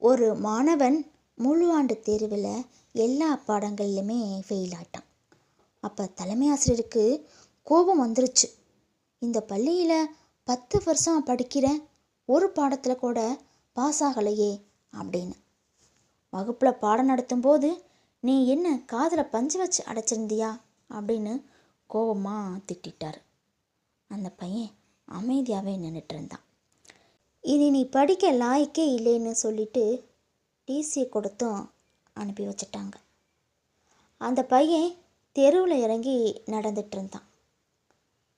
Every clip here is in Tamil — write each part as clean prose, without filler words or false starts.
ஒரு மாணவன் முழு ஆண்டு தேர்வில் எல்லா பாடங்கள்லையுமே ஃபெயில் ஆயிட்டான். அப்போ தலைமை ஆசிரியருக்கு கோபம் வந்துருச்சு. இந்த பள்ளியில் 10 வருஷம் படிக்கிறேன், ஒரு பாடத்தில் கூட பாஸ் ஆகலையே அப்படின்னு. வகுப்பில் பாடம் நடத்தும்போது நீ என்ன காதில் பஞ்சு வச்சு அடைச்சிருந்தியா அப்படின்னு கோபமாக திட்டார். அந்த பையன் அமைதியாகவே நின்றுட்டு இருந்தான். இனி நீ படிக்க லாய்க்கே இல்லைன்னு சொல்லிட்டு டிசியை கொடுத்தும் அனுப்பி வச்சிட்டாங்க. அந்த பையன் தெருவில் இறங்கி நடந்துட்டு இருந்தான்.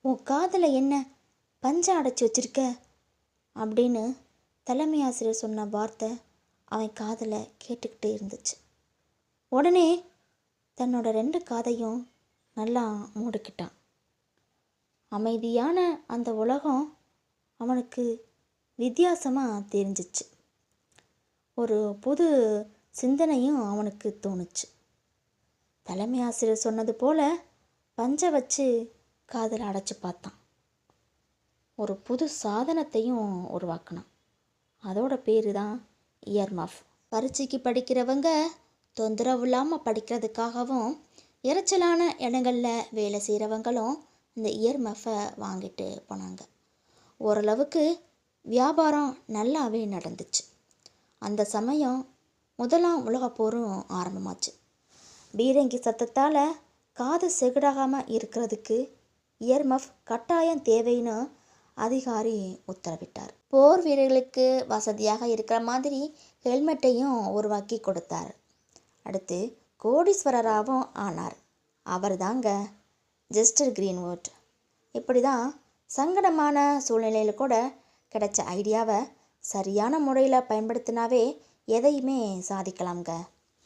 உன் காதில் என்ன பஞ்சை அடைச்சி வச்சிருக்க அப்படின்னு தலைமை ஆசிரியர் சொன்ன வார்த்தை அவன் காதில் கேட்டுக்கிட்டே இருந்துச்சு. உடனே தன்னோட 2 காதையும் நல்லா மூடிக்கிட்டான். அமைதியான அந்த உலகம் அவனுக்கு வித்தியாசமாக தெரிஞ்சிச்சு. ஒரு புது சிந்தனையும் அவனுக்கு தோணுச்சு. தலைமை ஆசிரியர் சொன்னது போல் பஞ்சை வச்சு காதில் அடைச்சி பார்த்தான். ஒரு புது சாதனத்தையும் உருவாக்கினான். அதோட பேர் தான் இயர்மஃப். பரீட்சைக்கு படிக்கிறவங்க தொந்தரவு இல்லாமல் படிக்கிறதுக்காகவும் இறைச்சலான இடங்களில் வேலை செய்கிறவங்களும் இந்த இயர்மஃபை வாங்கிட்டு போனாங்க. ஓரளவுக்கு வியாபாரம் நல்லாவே நடந்துச்சு. அந்த சமயம் முதலாம் உலகப்போரும் ஆரம்பமாச்சு. பீரங்கி சத்தத்தால் காது செகுடாகாமல் இருக்கிறதுக்கு இயர்மஃப் கட்டாயம் தேவைன்னு அதிகாரி உத்தரவிட்டார். போர் வீரர்களுக்கு வசதியாக இருக்கிற மாதிரி ஹெல்மெட்டையும் உருவாக்கி கொடுத்தார். அடுத்து கோடீஸ்வரராகவும் ஆனார். அவர் தாங்க ஜெஸ்டர் கிரீன்வுட். இப்படி தான் சங்கடமான சூழ்நிலையில் கூட கிடைச்ச ஐடியாவை சரியான முறையில் பயன்படுத்தினாவே எதையுமே சாதிக்கலாம்ங்க.